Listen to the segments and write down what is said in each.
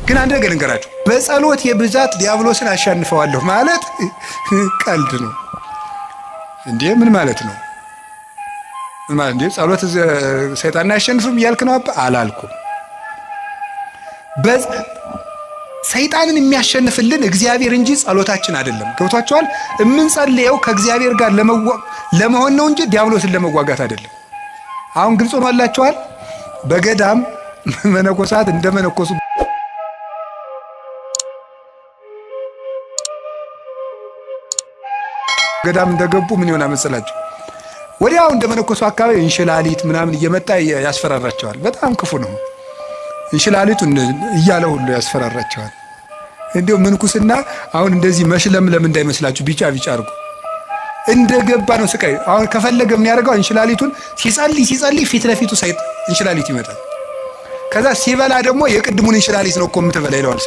ግን አንድ ነገር ልንገራችሁ፣ በጸሎት የብዛት ዲያብሎስን አሸንፈዋለሁ ማለት ቀልድ ነው እንዴ? ምን ማለት ነው? ምን ማለት እንዴ? ጸሎት ሰይጣንን አያሸንፍም እያልክ ነው? አላልኩም። ሰይጣንን የሚያሸንፍልን እግዚአብሔር እንጂ ጸሎታችን አይደለም። ገብቷችኋል? የምንጸልየው ከእግዚአብሔር ጋር ለመሆን ነው እንጂ ዲያብሎስን ለመዋጋት አይደለም። አሁን ግልጽ ሆኖላችኋል? በገዳም መነኮሳት እንደመነኮሱ ገዳም እንደገቡ ምን ይሆናል መሰላችሁ? ወዲያው እንደመነኮሱ አካባቢ እንሽላሊት ምናምን እየመጣ ያስፈራራቸዋል። በጣም ክፉ ነው። እንሽላሊቱ እያለ ሁሉ ያስፈራራቸዋል። እንዲሁ ምንኩስና አሁን እንደዚህ መሽለምለም እንዳይመስላችሁ ቢጫ ቢጫ አድርጎ እንደገባ ነው ስቃይ። አሁን ከፈለገ ምን ያደርገው? እንሽላሊቱን ሲጸልይ ፊት ለፊቱ እንሽላሊት ይመጣል። ከዛ ሲበላ ደግሞ የቅድሙን እንሽላሊት ነው እኮ የምትበላ ይለዋል።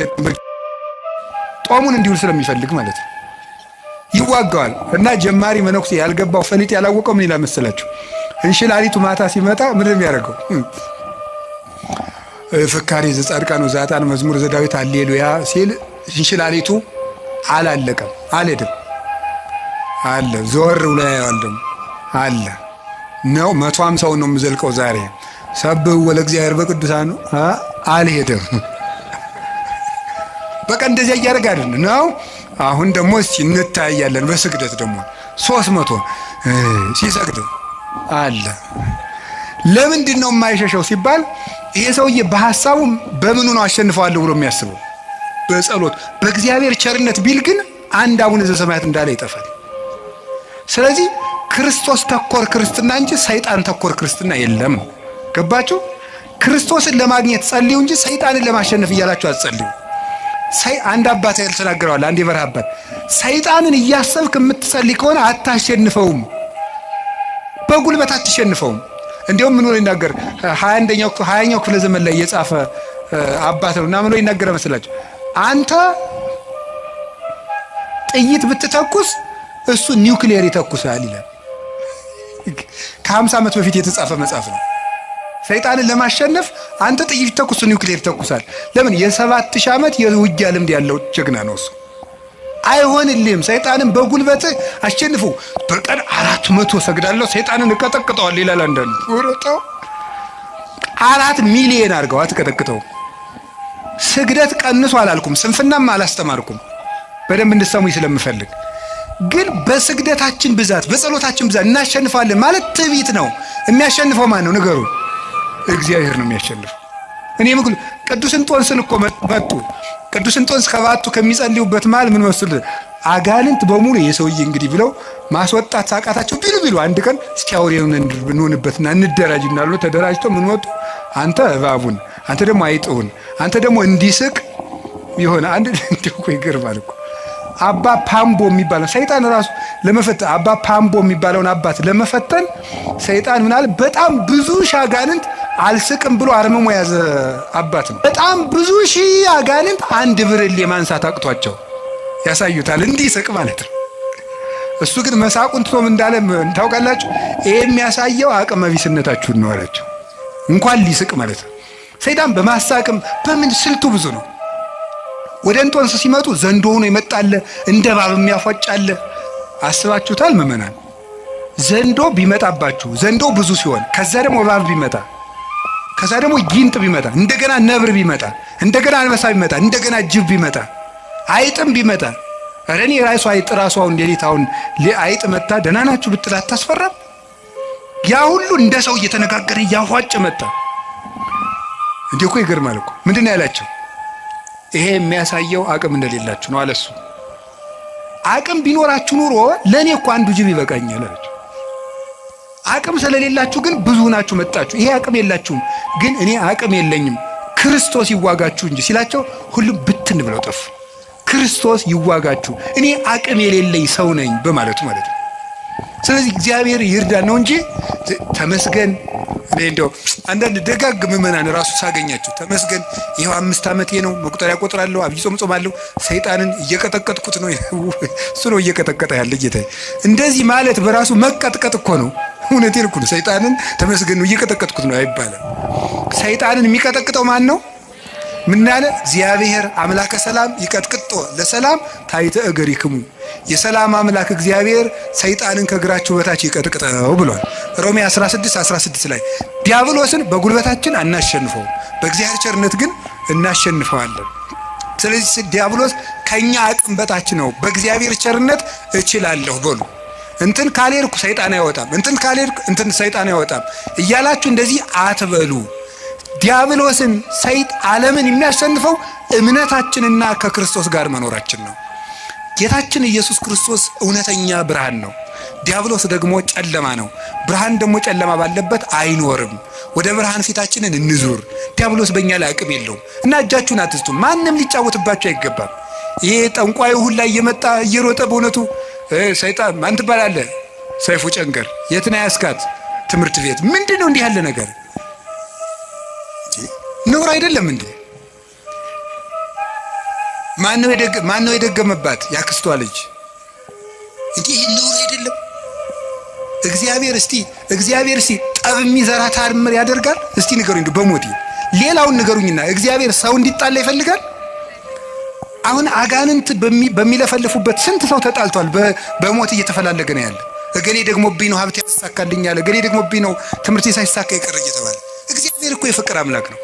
ጦሙን እንዲውል ስለሚፈልግ ማለት ነው። ይዋጋዋል። እና ጀማሪ መነኩሴ ያልገባው ፈሊጥ ያላወቀው ምን ይላል መሰላችሁ? እንሽላሊቱ ማታ ሲመጣ ምንድን ነው የሚያደርገው? ፍካሬ ዘጻድቃን ወዘኃጥአን መዝሙር ዘዳዊት ሃሌሉያ ሲል እንሽላሊቱ አላለቀም፣ አልሄድም አለ። ዞር ብሎ ያየዋል ደግሞ አለ ነው 150ውን ነው የምዘልቀው ዛሬ ሰብህ ወለእግዚአብሔር በቅዱሳኑ አልሄድም። በቃ እንደዚያ እያደረገ አይደል ነው። አሁን ደግሞ እስቲ እንታያለን። በስግደት ደግሞ 300 ሲሰግድ አለ። ለምንድን ነው የማይሸሸው ሲባል ይሄ ሰውዬ በሐሳቡ በምኑ ነው አሸንፈዋለሁ ብሎ የሚያስበው? በጸሎት በእግዚአብሔር ቸርነት ቢል ግን አንድ አቡነ ዘበሰማያት እንዳለ ይጠፋል። ስለዚህ ክርስቶስ ተኮር ክርስትና እንጂ ሰይጣን ተኮር ክርስትና የለም። ገባችሁ? ክርስቶስን ለማግኘት ጸልዩ እንጂ ሰይጣንን ለማሸነፍ እያላችሁ አትጸልዩ። አንድ አባት ያልተናገረዋል። አንድ የበረሃ አባት ሰይጣንን እያሰብክ የምትጸልይ ከሆነ አታሸንፈውም፣ በጉልበት አትሸንፈውም። እንዲያውም ምን ብሎ ይናገር? 20ኛው ክፍለ ዘመን ላይ የጻፈ አባት ነው እና ምን ብሎ ይናገር መስላችሁ? አንተ ጥይት ብትተኩስ እሱ ኒውክሊየር ይተኩሳል ይላል። ከ50 ዓመት በፊት የተጻፈ መጽሐፍ ነው። ሰይጣንን ለማሸነፍ አንተ ጥይት ተኩስ ኒውክሊየር ተኩሳል። ለምን? የ7000 ዓመት የውጊያ ልምድ ያለው ጀግና ነው እሱ። አይሆንልህም። ሰይጣንን በጉልበት አሸንፉ። በቀን 400 ሰግዳለሁ ሰይጣንን እቀጠቅጠዋለሁ ይላል አንዳንዱ። ወረጣው 4 ሚሊዮን አድርገው አትቀጠቅጠው። ስግደት ቀንሱ አላልኩም፣ ስንፍናም አላስተማርኩም። በደንብ እንድትሰሙኝ ስለምፈልግ ግን በስግደታችን ብዛት በጸሎታችን ብዛት እናሸንፋለን ማለት ትዕቢት ነው። የሚያሸንፈው ማን ነው? ንገሩ። እግዚአብሔር ነው የሚያሸንፈው። እኔ ምክሉ ቅዱስ እንጦንስን እኮ መጡ። ቅዱስ እንጦንስ ከባቱ ከሚጸልዩበት መሃል ምን መስሉ? አጋንንት በሙሉ የሰውዬ እንግዲህ ብለው ማስወጣት ሳቃታቸው ቢሉ አንድ ቀን እስኪ አውሬውን እንሆንበትና እንደራጅና ብሎ ተደራጅተው ምን ወጡ? አንተ እባቡን፣ አንተ ደግሞ አይጥውን፣ አንተ ደግሞ እንዲስቅ ይሆነ አንድ እንደው ይገርማል እኮ አባ ፓምቦ የሚባለው ሰይጣን ራሱ ለመፈተን አባ ፓምቦ የሚባለውን አባት ለመፈተን ሰይጣን ምናል በጣም ብዙ ሺህ አጋንንት አልስቅም ብሎ አርምሞ ያዘ አባት ነው። በጣም ብዙ ሺህ አጋንንት አንድ ብርሌ ማንሳት አቅቷቸው ያሳዩታል፣ እንዲስቅ ማለት ነው። እሱ ግን መሳቁን ትቶም እንዳለ ታውቃላችሁ። ይሄ የሚያሳየው አቅመ ቢስነታችሁን ነው አላቸው። እንኳን ሊስቅ ማለት ነው። ሰይጣን በማሳቅም በምን ስልቱ ብዙ ነው። ወደ እንጦንስ ሲመጡ ዘንዶ ሆኖ ይመጣል፣ እንደ እባብ የሚያፏጫል። አስባችሁታል ምዕመናን? ዘንዶ ቢመጣባችሁ ዘንዶ ብዙ ሲሆን ከዛ ደግሞ እባብ ቢመጣ ከዛ ደግሞ ጊንጥ ቢመጣ እንደገና ነብር ቢመጣ እንደገና አንበሳ ቢመጣ እንደገና ጅብ ቢመጣ አይጥም ቢመጣ አረኒ ራሱ አይጥ ራሱ አሁን ሌሊታውን አይጥ መጣ ደህና ናችሁ ብትል አታስፈራም? ያ ሁሉ እንደ ሰው እየተነጋገረ ያፏጭ መጣ። እንዴኮ ይገርማል እኮ። ምንድነው ያላቸው? ይሄ የሚያሳየው አቅም እንደሌላችሁ ነው አለሱ። አቅም ቢኖራችሁ ኑሮ ለኔ እኮ አንዱ ጅብ ይበቃኛል አላቸው። አቅም ስለሌላችሁ ግን ብዙ ናችሁ መጣችሁ። ይሄ አቅም የላችሁም፣ ግን እኔ አቅም የለኝም ክርስቶስ ይዋጋችሁ እንጂ ሲላቸው ሁሉም ብትን ብለው ጠፉ። ክርስቶስ ይዋጋችሁ እኔ አቅም የሌለኝ ሰው ነኝ በማለቱ ማለት ነው። ስለዚህ እግዚአብሔር ይርዳን ነው እንጂ ተመስገን። እንደው አንዳንድ ደጋግ ምዕመናን ራሱ ሳገኛችሁ ተመስገን ይሄው 5 ዓመቴ ነው መቁጠሪያ ቆጥራለሁ፣ አብይ ጾም ጾማለሁ፣ ሰይጣንን እየቀጠቀጥኩት ነው። እሱ ነው እየቀጠቀጠ ያለ ጌታ። እንደዚህ ማለት በራሱ መቀጥቀጥ እኮ ነው። እውነቴን እኮ ነው። ሰይጣንን ተመስገን ነው እየቀጠቀጥኩት ነው አይባልም። ሰይጣንን የሚቀጠቅጠው ማን ነው? ምን አለ? እግዚአብሔር አምላከ ሰላም ይቀጥቅጦ ለሰላም ታይተ እገሪክሙ፣ የሰላም አምላክ እግዚአብሔር ሰይጣንን ከእግራችሁ በታች ይቀጥቅጠው ብሏል። ሮሜ 16:16 ላይ ዲያብሎስን በጉልበታችን አናሸንፈው፣ በእግዚአብሔር ቸርነት ግን እናሸንፈዋለን። ስለዚህ ዲያብሎስ ከኛ አቅም በታች ነው፣ በእግዚአብሔር ቸርነት እችላለሁ በሉ። እንትን ካልሄድኩ ሰይጣን አይወጣም፣ እንትን ካልሄድኩ እንትን ሰይጣን አይወጣም እያላችሁ እንደዚህ አትበሉ። ዲያብሎስን ዓለምን የሚያሸንፈው እምነታችንና ከክርስቶስ ጋር መኖራችን ነው። ጌታችን ኢየሱስ ክርስቶስ እውነተኛ ብርሃን ነው፣ ዲያብሎስ ደግሞ ጨለማ ነው። ብርሃን ደግሞ ጨለማ ባለበት አይኖርም። ወደ ብርሃን ፊታችንን እንዙር። ዲያብሎስ በእኛ ላይ አቅም የለውም እና እጃችሁን አትስጡ። ማንም ሊጫወትባችሁ አይገባም። ይሄ ጠንቋዩ ሁላ እየመጣ እየሮጠ በእውነቱ ሰይጣን ማን ትባላለህ? ሰይፉ ጨንገር የትና ያስካት ትምህርት ቤት ምንድን ነው እንዲህ ያለ ነገር? ነውር አይደለም እንዴ? ማን ነው የደገመባት? ያክስቷ ልጅ እንዴ? ይሄ ነውር አይደለም? እግዚአብሔር እስቲ ጠብ የሚዘራ ታምር ያደርጋል? እስቲ ንገሩኝ እንደው በሞቴ ሌላውን ንገሩኝና እግዚአብሔር ሰው እንዲጣላ ይፈልጋል? አሁን አጋንንት በሚለፈልፉበት ስንት ሰው ተጣልቷል፣ በሞት እየተፈላለገ ነው ያለ። እገሌ ደግሞ ብኝ ነው ሀብት ያሳካልኛል፣ እገሌ ደግሞ ብኝ ነው ትምህርት ሳይሳካ ይቀር እየተባለ። እግዚአብሔር እኮ የፍቅር አምላክ ነው።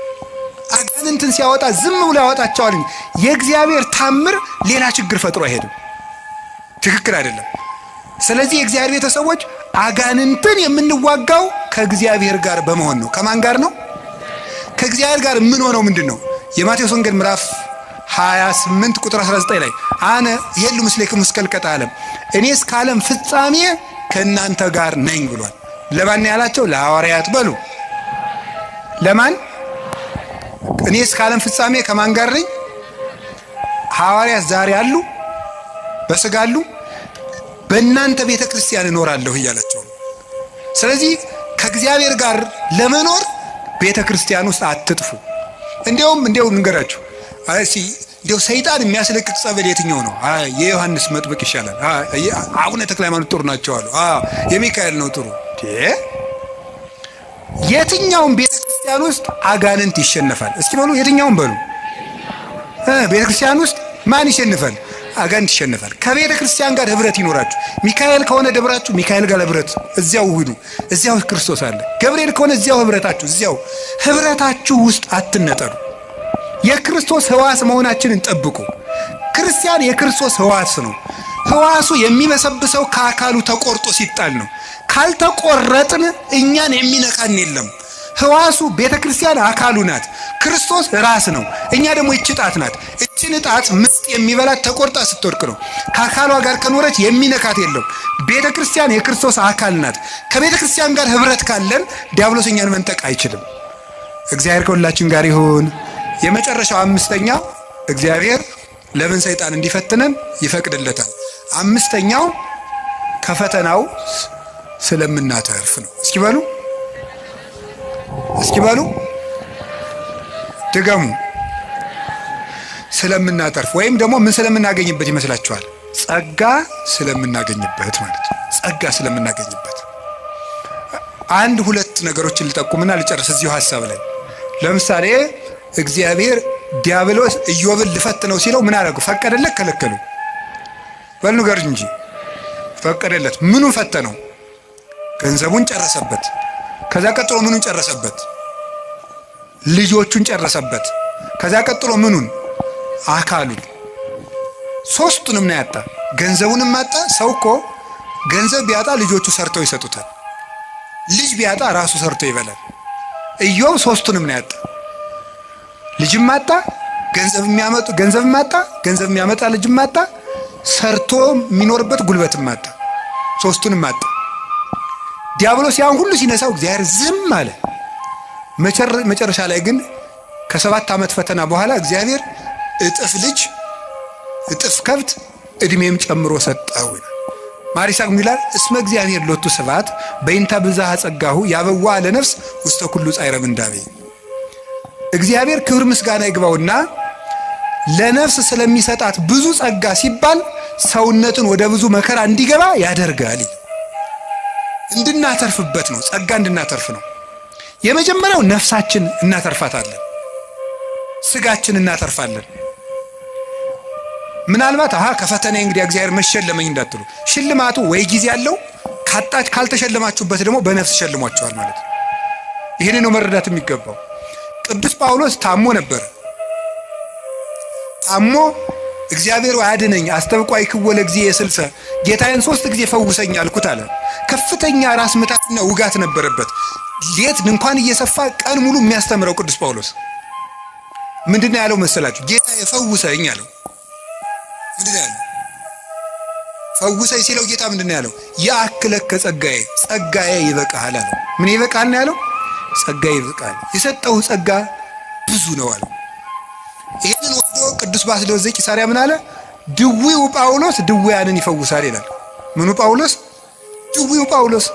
አጋንንትን ሲያወጣ ዝም ብሎ ያወጣቸዋል። የእግዚአብሔር ታምር ሌላ ችግር ፈጥሮ አይሄድም። ትክክል አይደለም። ስለዚህ የእግዚአብሔር ቤተሰቦች አጋንንትን የምንዋጋው ከእግዚአብሔር ጋር በመሆን ነው። ከማን ጋር ነው? ከእግዚአብሔር ጋር ምን ሆነው ምንድን ነው? የማቴዎስ ወንጌል ምዕራፍ 28 ቁጥር 19 ላይ አነ የሉ ምስሌክሙ እስከ ልቀት ዓለም፣ እኔ እስከ ዓለም ፍጻሜ ከእናንተ ጋር ነኝ ብሏል። ለማን ያላቸው? ለሐዋርያት በሉ። ለማን? እኔ እስከ ዓለም ፍጻሜ ከማን ጋር ነኝ? ሐዋርያት ዛሬ አሉ፣ በስጋ አሉ፣ በእናንተ ቤተ ክርስቲያን እኖራለሁ እያላቸው ነው። ስለዚህ ከእግዚአብሔር ጋር ለመኖር ቤተ ክርስቲያን ውስጥ አትጥፉ። እንዲያው ንገራችሁ እንዲያው ሰይጣን የሚያስለቅቅ ጸበል የትኛው ነው? የዮሐንስ መጥምቅ ይሻላል። አቡነ ተክለ ሃይማኖት ጥሩ ናቸው አሉ። የሚካኤል ነው ጥሩ። የትኛውም ቤተ ክርስቲያን ውስጥ አጋንንት ይሸነፋል። እስኪ በሉ የትኛውም በሉ። ቤተ ክርስቲያን ውስጥ ማን ይሸነፋል? አጋንንት ይሸነፋል። ከቤተ ክርስቲያን ጋር ህብረት ይኖራችሁ። ሚካኤል ከሆነ ደብራችሁ ሚካኤል ጋር ህብረት፣ እዚያው ሁኑ። እዚያው ክርስቶስ አለ። ገብርኤል ከሆነ እዚያው ህብረታችሁ፣ እዚያው ህብረታችሁ ውስጥ አትነጠሉ። የክርስቶስ ህዋስ መሆናችንን ጠብቁ። ክርስቲያን የክርስቶስ ህዋስ ነው። ህዋሱ የሚበሰብሰው ከአካሉ ተቆርጦ ሲጣል ነው። ካልተቆረጥን እኛን የሚነካን የለም። ህዋሱ ቤተ ክርስቲያን አካሉ ናት። ክርስቶስ ራስ ነው። እኛ ደግሞ እቺ ጣት ናት። እቺን ጣት ምስጥ የሚበላት ተቆርጣ ስትወድቅ ነው። ከአካሏ ጋር ከኖረች የሚነካት የለም። ቤተ ክርስቲያን የክርስቶስ አካል ናት። ከቤተ ክርስቲያን ጋር ህብረት ካለን ዲያብሎስ እኛን መንጠቅ አይችልም። እግዚአብሔር ከሁላችን ጋር ይሁን። የመጨረሻው አምስተኛው እግዚአብሔር ለምን ሰይጣን እንዲፈትነን ይፈቅድለታል። አምስተኛው ከፈተናው ስለምናተርፍ ነው። እስኪ በሉ ድገሙ። ስለምናተርፍ ወይም ደግሞ ምን ስለምናገኝበት ይመስላችኋል? ጸጋ ስለምናገኝበት ማለት ነው። ጸጋ ስለምናገኝበት አንድ ሁለት ነገሮችን ልጠቁምና ልጨርስ እዚሁ ሐሳብ ላይ። ለምሳሌ እግዚአብሔር ዲያብሎስ ኢዮብን ልፈትነው ሲለው ምን አደረገው? ፈቀደለት? ከለከለው? በል ንገሩኝ እንጂ ፈቀደለት። ምኑን ፈተነው? ገንዘቡን ጨረሰበት። ከዛ ቀጥሎ ምኑን ጨረሰበት? ልጆቹን ጨረሰበት። ከዛ ቀጥሎ ምኑን? አካሉን። ሶስቱንም ነው ያጣ። ገንዘቡንም አጣ። ሰው እኮ ገንዘብ ቢያጣ ልጆቹ ሰርተው ይሰጡታል። ልጅ ቢያጣ ራሱ ሰርቶ ይበላል። ኢዮብ ሶስቱንም ነው ያጣ። ልጅም አጣ፣ ገንዘብ የሚያመጣ ልጅም አጣ፣ ሰርቶ የሚኖርበት ጉልበትም አጣ። ሶስቱንም አጣ። ዲያብሎስ ያን ሁሉ ሲነሳው እግዚአብሔር ዝም አለ። መጨረሻ ላይ ግን ከ7 ዓመት ፈተና በኋላ እግዚአብሔር እጥፍ ልጅ፣ እጥፍ ከብት፣ እድሜም ጨምሮ ሰጠው። ማሪሳቅ ይላል እስመ እግዚአብሔር ሎቱ ስብሐት በእንተ ብዝኃ ጸጋሁ ያበዋ ለነፍስ ውስተ ኩሉ ጻዕረ ምንዳቤ። እግዚአብሔር ክብር ምስጋና ይግባውና ለነፍስ ስለሚሰጣት ብዙ ጸጋ ሲባል ሰውነትን ወደ ብዙ መከራ እንዲገባ ያደርጋል። እንድናተርፍበት ነው። ጸጋ እንድናተርፍ ነው። የመጀመሪያው ነፍሳችን እናተርፋታለን። ስጋችን እናተርፋለን። ምናልባት ከፈተና እንግዲህ እግዚአብሔር መሸለመኝ እንዳትሉ፣ ሽልማቱ ወይ ጊዜ ያለው ካልተሸለማችሁበት ደግሞ በነፍስ ሸልሟቸዋል ማለት ነው። ይሄን ነው መረዳት የሚገባው። ቅዱስ ጳውሎስ ታሞ ነበር። ታሞ እግዚአብሔር አድነኝ አስተብቋይ ክወለ ጊዜ የስልሰ ጌታዬን 3 ጊዜ ፈውሰኝ አልኩት አለ። ከፍተኛ ራስ ምታትና ውጋት ነበረበት። ሌት እንኳን እየሰፋ ቀን ሙሉ የሚያስተምረው ቅዱስ ጳውሎስ ምንድነው ያለው መሰላችሁ? ጌታዬ ፈውሰኝ አለው። ምንድነው ያለው? ፈውሰኝ ሲለው ጌታ ምንድነው ያለው? ያክለከ ጸጋዬ ይበቃሃል አለው። ምን ይበቃል ነው ያለው? ጸጋዬ ይበቃል። የሰጠው ጸጋ ብዙ ነው አለው። ይሄንን ወስዶ ቅዱስ ባስልዮስ ዘቂሳርያ ምን አለ? ድዊው ጳውሎስ ድውያንን ይፈውሳል ይላል። ምኑ ጳውሎስ? ድዊው ጳውሎስ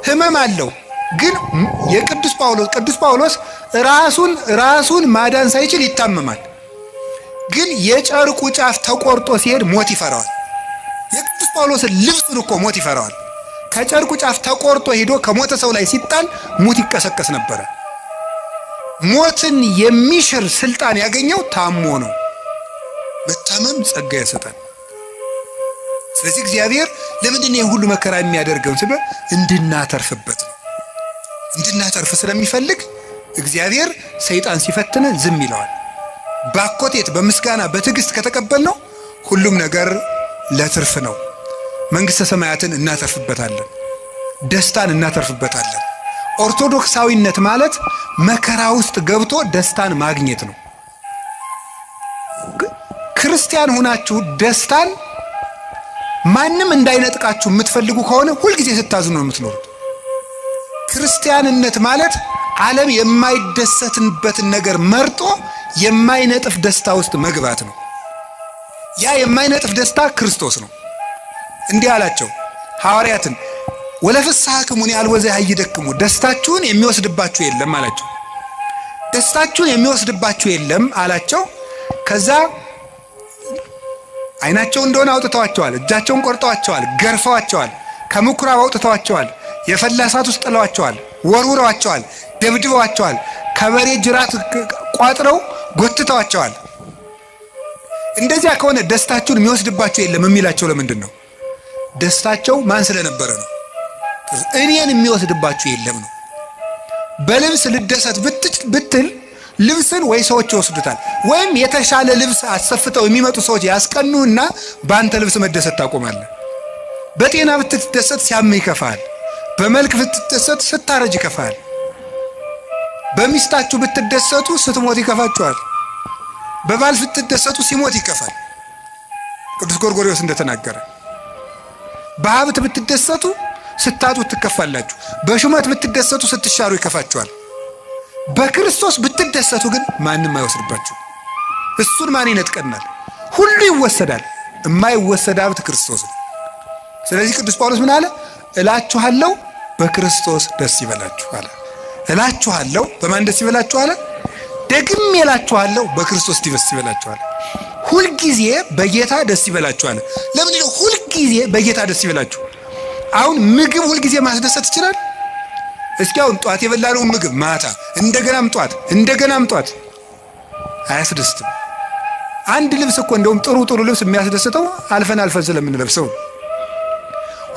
ህመም አለው። ግን የቅዱስ ጳውሎስ ራሱን ማዳን ሳይችል ይታመማል። ግን የጨርቁ ጫፍ ተቆርጦ ሲሄድ ሞት ይፈራዋል። የቅዱስ ጳውሎስን ልብሱን እኮ ሞት ይፈራዋል። ከጨርቁ ጫፍ ተቆርጦ ሄዶ ከሞተ ሰው ላይ ሲጣል ሙት ይቀሰቀስ ነበረ። ሞትን የሚሽር ስልጣን ያገኘው ታሞ ነው። መታመም ጸጋ ይሰጣል። ስለዚህ እግዚአብሔር ለምንድን ነው ሁሉ መከራ የሚያደርገው ሲል እንድናተርፍበት ነው። እንድናተርፍ ስለሚፈልግ እግዚአብሔር ሰይጣን ሲፈትነ ዝም ይለዋል። ባኮቴት በምስጋና በትዕግስት ከተቀበልነው ሁሉም ነገር ለትርፍ ነው። መንግስተ ሰማያትን እናተርፍበታለን። ደስታን እናተርፍበታለን። ኦርቶዶክሳዊነት ማለት መከራ ውስጥ ገብቶ ደስታን ማግኘት ነው። ክርስቲያን ሆናችሁ ደስታን ማንም እንዳይነጥቃችሁ የምትፈልጉ ከሆነ ሁልጊዜ ስታዝኑ ነው የምትኖሩት። ክርስቲያንነት ማለት ዓለም የማይደሰትበትን ነገር መርጦ የማይነጥፍ ደስታ ውስጥ መግባት ነው። ያ የማይነጥፍ ደስታ ክርስቶስ ነው። እንዲህ አላቸው ሐዋርያትን፣ ወለፍስሐክሙ ያልወዘ ያይደክሙ፣ ደስታችሁን የሚወስድባችሁ የለም አላቸው። ደስታችሁን የሚወስድባችሁ የለም አላቸው። ከዛ አይናቸው እንደሆነ አውጥተዋቸዋል፣ እጃቸውን ቆርጠዋቸዋል፣ ገርፈዋቸዋል፣ ከምኩራብ አውጥተዋቸዋል፣ የፈላ እሳት ውስጥ ጥለዋቸዋል፣ ወርውረዋቸዋል፣ ደብድበዋቸዋል፣ ከበሬ ጅራት ቋጥረው ጎትተዋቸዋል። እንደዚያ ከሆነ ደስታችሁን የሚወስድባችሁ የለም የሚላቸው ለምንድን ነው? ደስታቸው ማን ስለነበረ ነው? እኔን የሚወስድባችሁ የለም ነው። በልብስ ልደሰት ብትል ልብስን ወይ ሰዎች ይወስዱታል፣ ወይም የተሻለ ልብስ አሰፍተው የሚመጡ ሰዎች ያስቀኑና በአንተ ልብስ መደሰት ታቆማለህ። በጤና ብትደሰት ሲያምህ ይከፋል። በመልክ ብትደሰት ስታረጅ ይከፋል። በሚስታችሁ ብትደሰቱ ስትሞት ይከፋችኋል። በባል ብትደሰቱ ሲሞት ይከፋል። ቅዱስ ጎርጎርዮስ እንደተናገረ በሀብት ብትደሰቱ ስታጡት ትከፋላችሁ። በሹመት ብትደሰቱ ስትሻሩ ይከፋችኋል። በክርስቶስ ብትደሰቱ ግን ማንም አይወስድባችሁ። እሱን ማን ይነጥቀናል? ሁሉ ይወሰዳል። የማይወሰድ ሀብት ክርስቶስ ነው። ስለዚህ ቅዱስ ጳውሎስ ምን አለ? እላችኋለሁ በክርስቶስ ደስ ይበላችሁ አለ። እላችኋለሁ በማን ደስ ይበላችሁ አለ? ደግሜ እላችኋለሁ በክርስቶስ ደስ ይበላችሁ አለ። ሁልጊዜ በጌታ ደስ ይበላችሁ አለ። ለምን ነው ሁልጊዜ በጌታ ደስ ይበላችሁ? አሁን ምግብ ሁልጊዜ ማስደሰት ይችላል? እስኪ አሁን ጧት የበላነውን ምግብ ማታ እንደገናም ጧት አያስደስትም። አንድ ልብስ እኮ እንደውም ጥሩ ልብስ የሚያስደስተው አልፈን ስለምንለብሰው።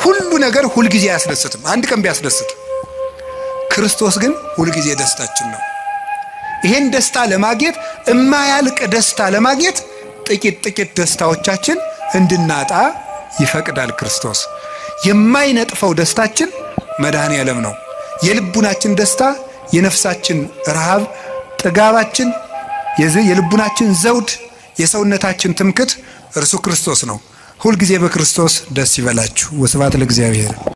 ሁሉ ነገር ሁልጊዜ አያስደስትም። አንድ ቀን ቢያስደስት፣ ክርስቶስ ግን ሁልጊዜ ደስታችን ነው። ይሄን ደስታ ለማግኘት የማያልቅ ደስታ ለማግኘት ጥቂት ደስታዎቻችን እንድናጣ ይፈቅዳል ክርስቶስ። የማይነጥፈው ደስታችን መድኃኔዓለም ነው። የልቡናችን ደስታ፣ የነፍሳችን ረሃብ፣ ጥጋባችን፣ የልቡናችን ዘውድ፣ የሰውነታችን ትምክት እርሱ ክርስቶስ ነው። ሁልጊዜ በክርስቶስ ደስ ይበላችሁ። ወስብሐት ለእግዚአብሔር።